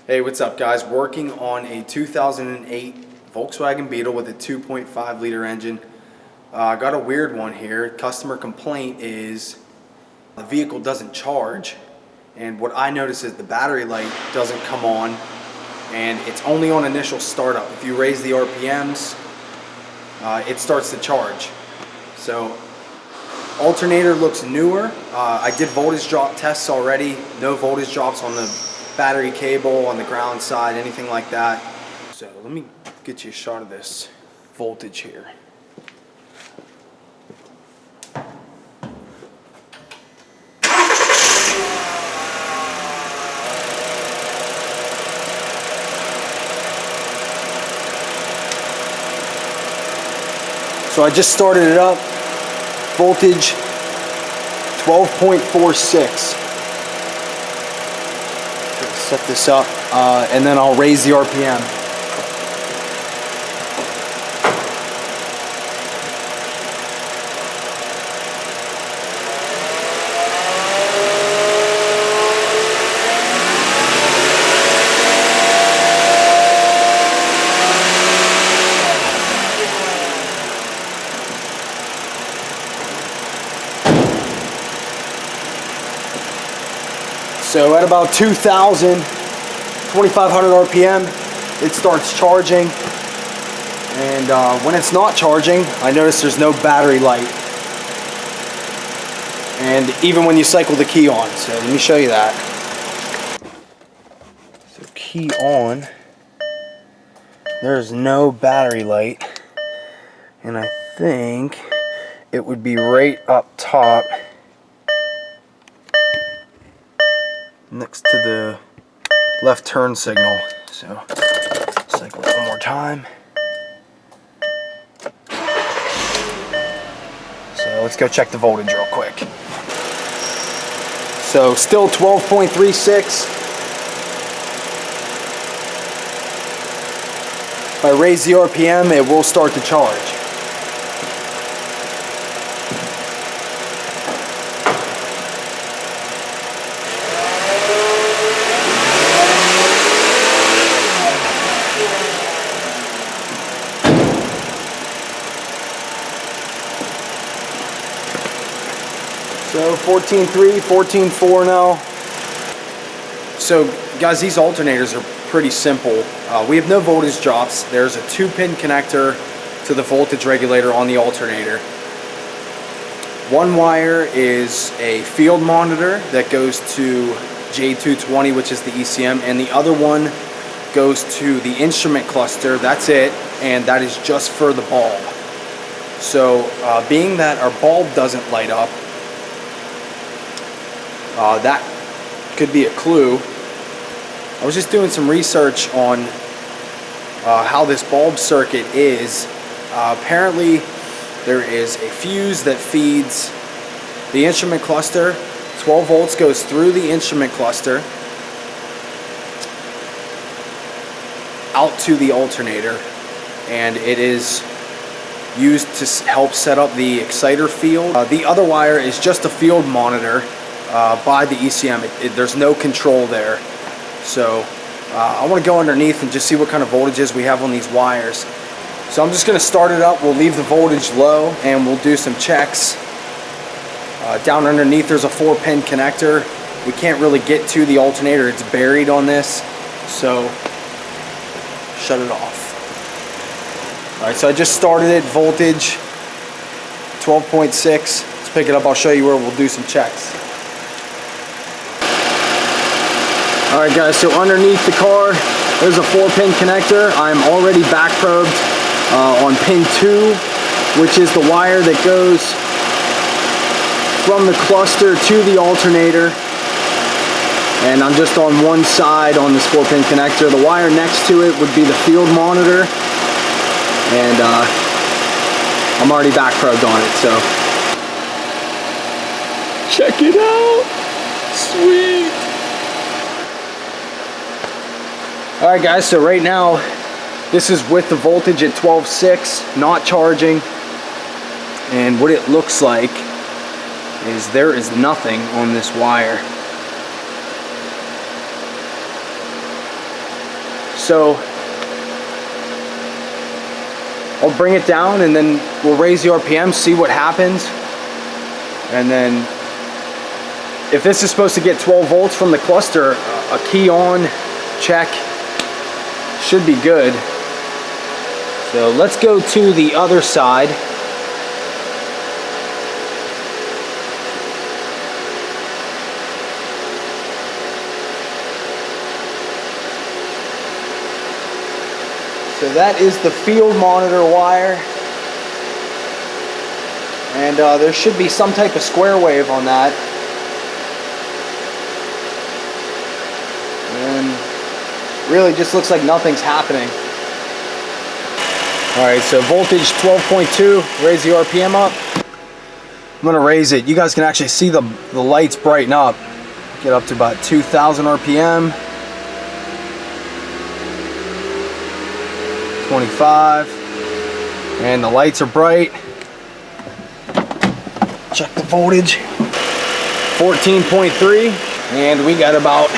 Hey, what's up guys? Working on a 2008 Volkswagen Beetle with a 2.5 liter engine. I got a weird one here. Customer complaint is the vehicle doesn't charge, and what I notice is the battery light doesn't come on, and it's only on initial startup. If you raise the RPMs, it starts to charge. So alternator looks newer. I did voltage drop tests already. No voltage drops on the battery cable, on the ground side, anything like that. So let me get you a shot of this voltage here. So I just started it up. Voltage 12.46. Set this up, and then I'll raise the RPM. So at about 2,000, 2,500 RPM, it starts charging. And when it's not charging, I notice there's no battery light. And even when you cycle the key on, so let me show you that. So key on, there's no battery light. And I think it would be right up top, next to the left turn signal. So cycle it one more time. So let's go check the voltage real quick. So still 12.36. If I raise the RPM, it will start to charge. So 14.3, 14.4 now. So guys, these alternators are pretty simple. We have no voltage drops. There's a 2-pin connector to the voltage regulator on the alternator. One wire is a field monitor that goes to J220, which is the ECM, and the other one goes to the instrument cluster. That's it, and that is just for the bulb. So being that our bulb doesn't light up, that could be a clue. I was just doing some research on how this bulb circuit is. Apparently there is a fuse that feeds the instrument cluster. 12 volts goes through the instrument cluster out to the alternator, and it is used to help set up the exciter field. The other wire is just a field monitor by the ECM. There's no control there. So I want to go underneath and just see what kind of voltages we have on these wires. So I'm just going to start it up. We'll leave the voltage low and we'll do some checks. Down underneath there's a 4-pin connector. We can't really get to the alternator. It's buried on this. So shut it off. Alright, so I just started it. Voltage 12.6. Let's pick it up. I'll show you where we'll do some checks. Alright guys, so underneath the car, there's a 4-pin connector. I'm already back probed on pin 2, which is the wire that goes from the cluster to the alternator. And I'm just on one side on this 4-pin connector. The wire next to it would be the field monitor. And I'm already back probed on it, so. Check it out! Sweet! Alright guys, so right now this is with the voltage at 12.6, not charging, and what it looks like is there is nothing on this wire. So I'll bring it down and then we'll raise the RPM, see what happens. And then if this is supposed to get 12 volts from the cluster, a key on check should be good. So let's go to the other side. So that is the field monitor wire. And there should be some type of square wave on that. And really just looks like nothing's happening. Alright, so voltage 12.2, raise the RPM up. I'm going to raise it. You guys can actually see the lights brighten up. Get up to about 2,000 RPM. 25. And the lights are bright. Check the voltage. 14.3. And we got about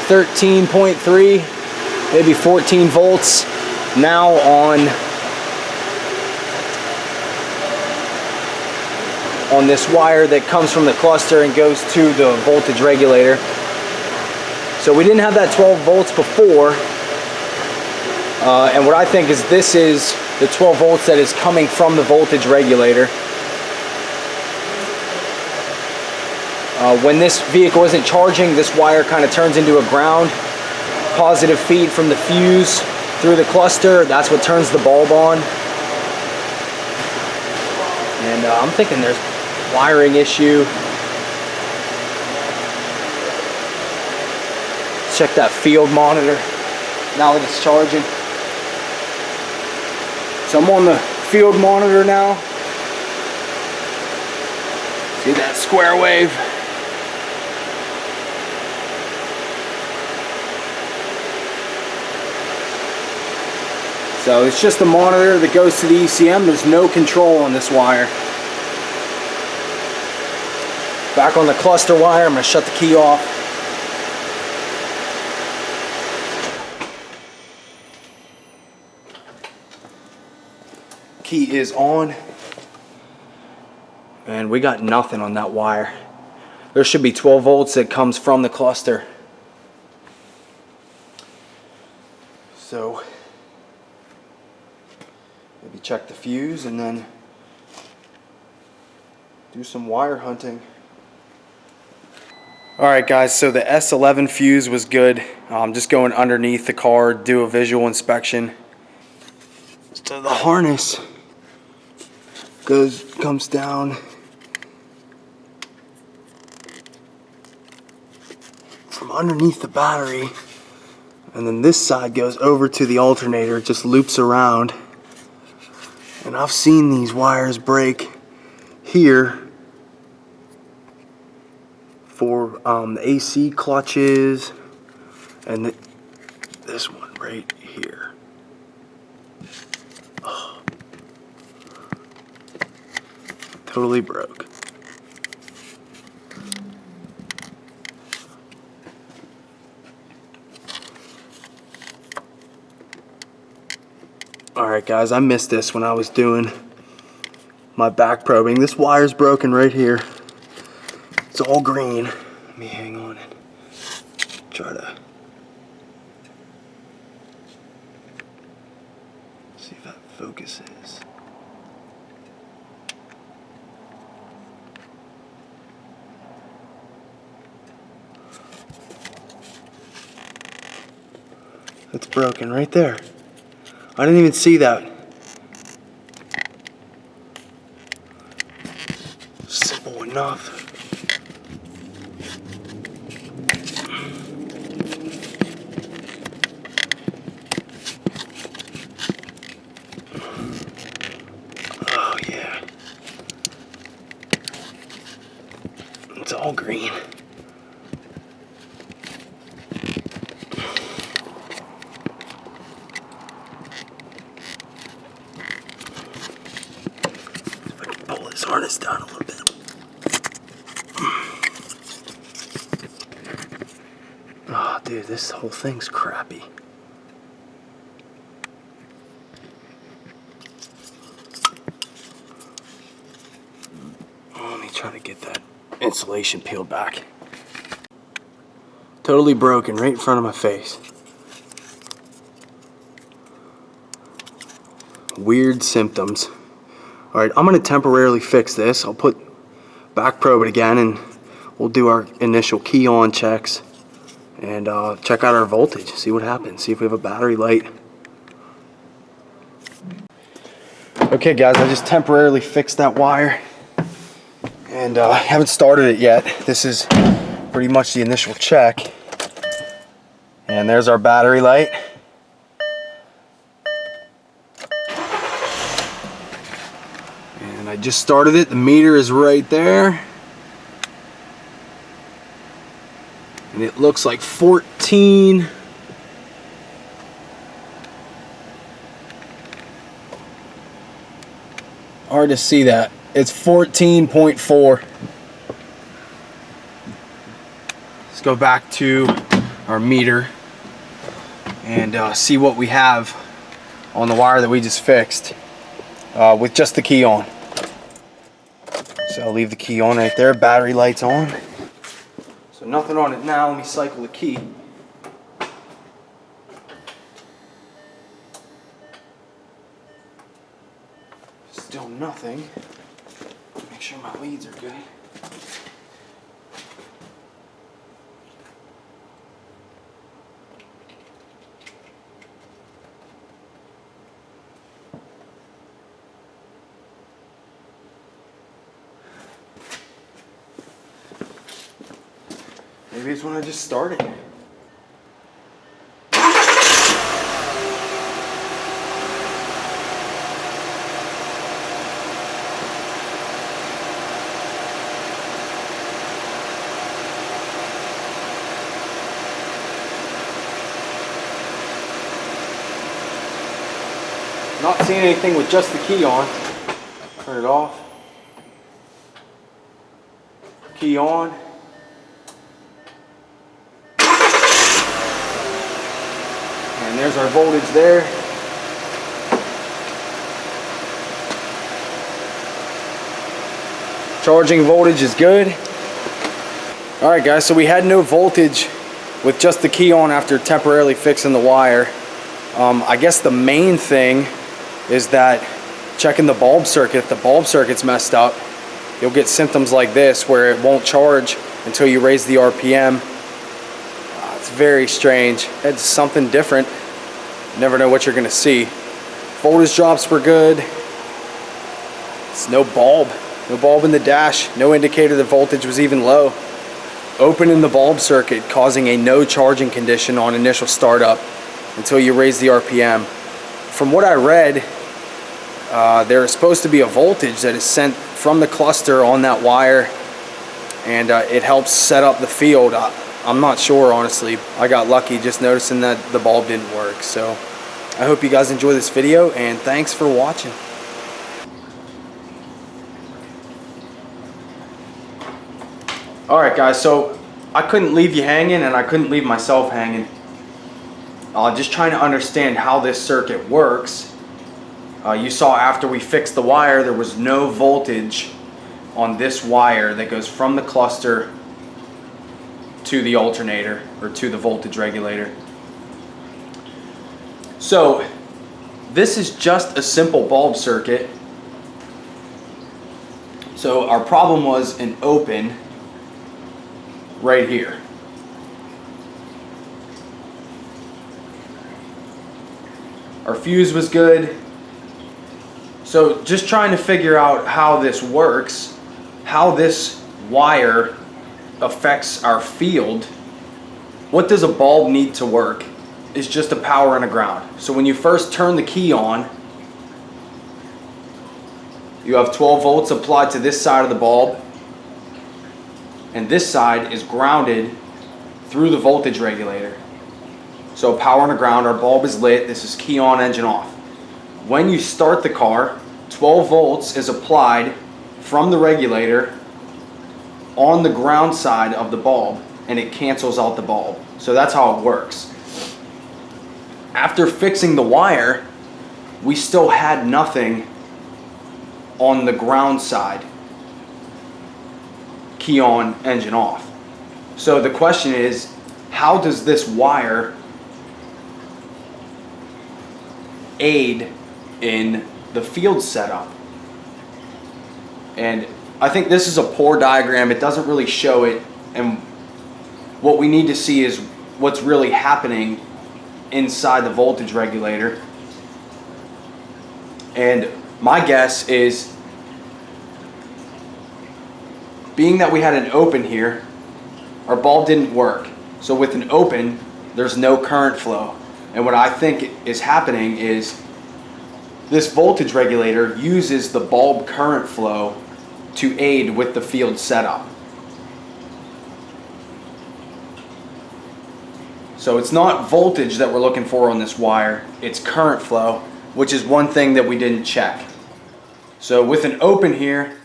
13.3, maybe 14 volts now on this wire that comes from the cluster and goes to the voltage regulator. So we didn't have that 12 volts before, and what I think is this is the 12 volts that is coming from the voltage regulator. When this vehicle isn't charging, this wire kind of turns into a ground. Positive feed from the fuse through the cluster, that's what turns the bulb on. And I'm thinking there's a wiring issue. Check that field monitor now that it's charging. So I'm on the field monitor now. See that square wave? So it's just a monitor that goes to the ECM. There's no control on this wire. Back on the cluster wire, I'm going to shut the key off. Key is on. And we got nothing on that wire. There should be 12 volts that comes from the cluster. So maybe check the fuse and then do some wire hunting. Alright guys, so the S11 fuse was good. Just going underneath the car, do a visual inspection. So the harness comes down from underneath the battery, and then this side goes over to the alternator. It just loops around. And I've seen these wires break here for the AC clutches, and this one right here. Oh. Totally broke. Alright guys, I missed this when I was doing my back probing. This wire's broken right here. It's all green. Let me hang on and try to see if that focuses. It's broken right there. I didn't even see that. Simple enough. Oh yeah. It's all green. Harness down a little bit. Oh, dude, this whole thing's crappy. Try to get that insulation peeled back. Totally broken right in front of my face. Weird symptoms. Alright, I'm going to temporarily fix this. I'll back probe it again and we'll do our initial key on checks and check out our voltage, see what happens, see if we have a battery light. Okay guys, I just temporarily fixed that wire and I haven't started it yet. This is pretty much the initial check. And there's our battery light. And I just started it. The meter is right there. And it looks like 14. Hard to see that. It's 14.4. Let's go back to our meter and see what we have on the wire that we just fixed with just the key on. So I'll leave the key on right there. Battery light's on. So nothing on it now. Let me cycle the key. Still nothing. Make sure my leads are good. Maybe it's when I just started. Not seeing anything with just the key on. Turn it off. Key on. And there's our voltage there. Charging voltage is good. Alright guys, so we had no voltage with just the key on after temporarily fixing the wire. I guess the main thing is that checking the bulb circuit, if the bulb circuit's messed up, you'll get symptoms like this where it won't charge until you raise the RPM. It's very strange. It's something different. You never know what you're gonna see. Voltage drops were good. It's no bulb in the dash, no indicator the voltage was even low. Opening the bulb circuit causing a no charging condition on initial startup until you raise the RPM. From what I read, there is supposed to be a voltage that is sent from the cluster on that wire, and it helps set up the field. I'm not sure, honestly. I got lucky just noticing that the bulb didn't work. So I hope you guys enjoy this video, and thanks for watching. Alright guys, so I couldn't leave you hanging and I couldn't leave myself hanging. Just trying to understand how this circuit works. You saw after we fixed the wire there was no voltage on this wire that goes from the cluster to the alternator or to the voltage regulator. So this is just a simple bulb circuit. So our problem was an open right here. Our fuse was good. So just trying to figure out how this works, how this wire affects our field. What does a bulb need to work? Is just a power and a ground. So when you first turn the key on, you have 12 volts applied to this side of the bulb, and this side is grounded through the voltage regulator. So power and a ground, our bulb is lit, this is key on, engine off. When you start the car, 12 volts is applied from the regulator on the ground side of the bulb, and it cancels out the bulb. So that's how it works. After fixing the wire, we still had nothing on the ground side. key on, engine off. So the question is, how does this wire aid in the field setup? And I think this is a poor diagram. It doesn't really show it, and what we need to see is what's really happening inside the voltage regulator. And my guess is, being that we had an open here, our bulb didn't work. So with an open, there's no current flow. And what I think is happening is this voltage regulator uses the bulb current flow to aid with the field setup. So it's not voltage that we're looking for on this wire, it's current flow, which is one thing that we didn't check. So with an open here,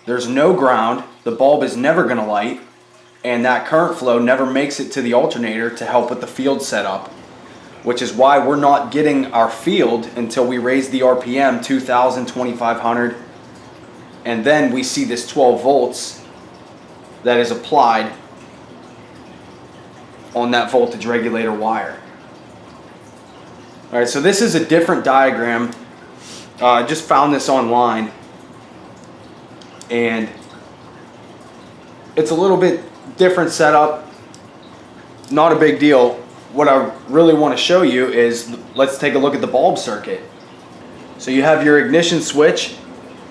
there's no ground, the bulb is never going to light, and that current flow never makes it to the alternator to help with the field setup, which is why we're not getting our field until we raise the RPM 2000, 2500, and then we see this 12 volts that is applied on that voltage regulator wire. Alright, so this is a different diagram. I just found this online, and it's a little bit different setup. Not a big deal. What I really want to show you is, let's take a look at the bulb circuit. So you have your ignition switch,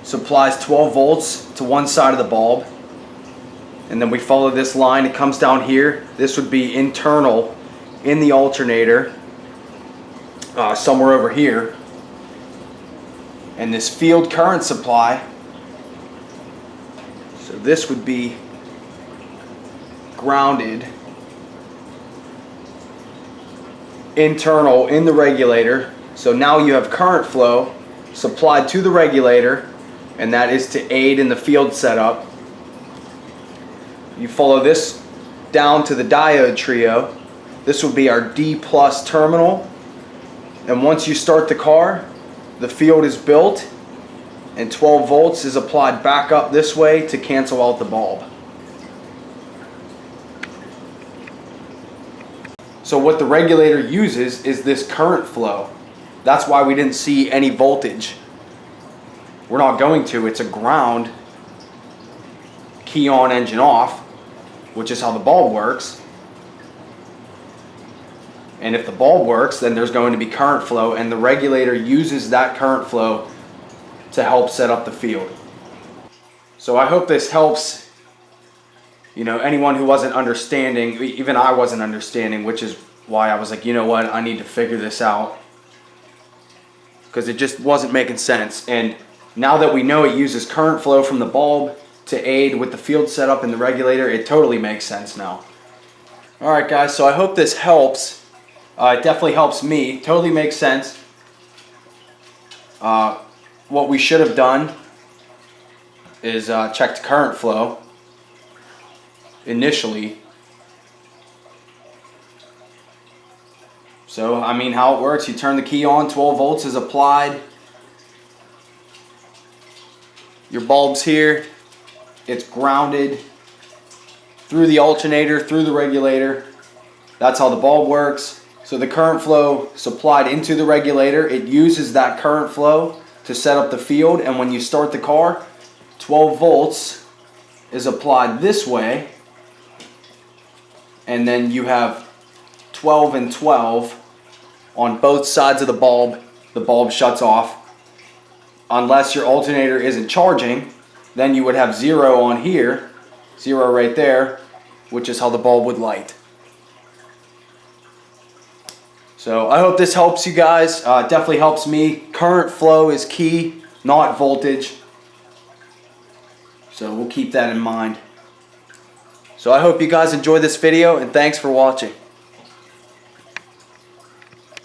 supplies 12 volts to one side of the bulb, and then we follow this line. It comes down here. This would be internal in the alternator, somewhere over here. And this field current supply, so this would be grounded internal in the regulator. So now you have current flow supplied to the regulator, and that is to aid in the field setup. You follow this down to the diode trio. This will be our D plus terminal, and once you start the car, the field is built and 12 volts is applied back up this way to cancel out the bulb. So what the regulator uses is this current flow. That's why we didn't see any voltage. We're not going to. It's a ground, key on, engine off, which is how the bulb works. And if the bulb works, then there's going to be current flow, and the regulator uses that current flow to help set up the field. So I hope this helps, anyone who wasn't understanding. Even I wasn't understanding, which is why I was like, you know what, I need to figure this out, because it just wasn't making sense. And now that we know it uses current flow from the bulb to aid with the field setup in the regulator, it totally makes sense now. Alright guys, so I hope this helps. It definitely helps me. Totally makes sense. What we should have done is checked current flow initially. So, how it works, you turn the key on, 12 volts is applied. Your bulb's here. It's grounded through the alternator, through the regulator. That's how the bulb works. So the current flow supplied into the regulator, it uses that current flow to set up the field, and when you start the car, 12 volts is applied this way, and then you have 12 and 12 on both sides of the bulb shuts off. Unless your alternator isn't charging, then you would have 0 on here, 0 right there, which is how the bulb would light. So I hope this helps you guys. It definitely helps me. Current flow is key, not voltage. So we'll keep that in mind. So I hope you guys enjoyed this video, and thanks for watching.